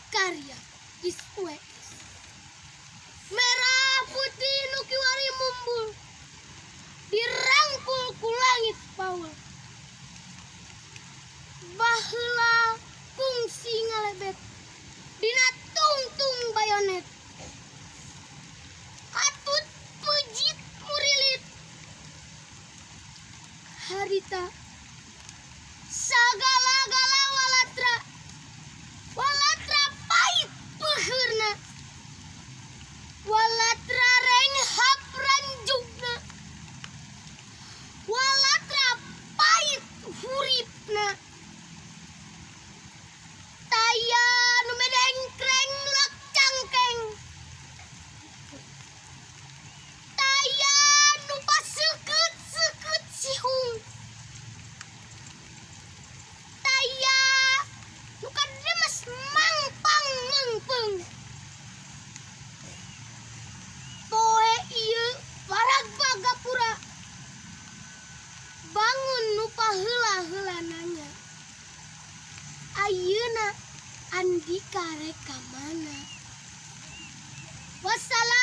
karya Iswes merah putih nukiwari mumbul dirangkul ku langit paul baheula fungsi ngalebet dina tungtung bayonet katut pejit murilit harita sagala-gala walatra pait peheurna walatra renghap ranjugna walatra pait huripna taya nu medengkreng nulak cangkeng taya nu paseukeut-seukeut sihung taya nu kademes mangpang mengpeung poe ieu waragba gapura bangun nu paheula-heulananya ayeuna Andika rek ka mana wassalam.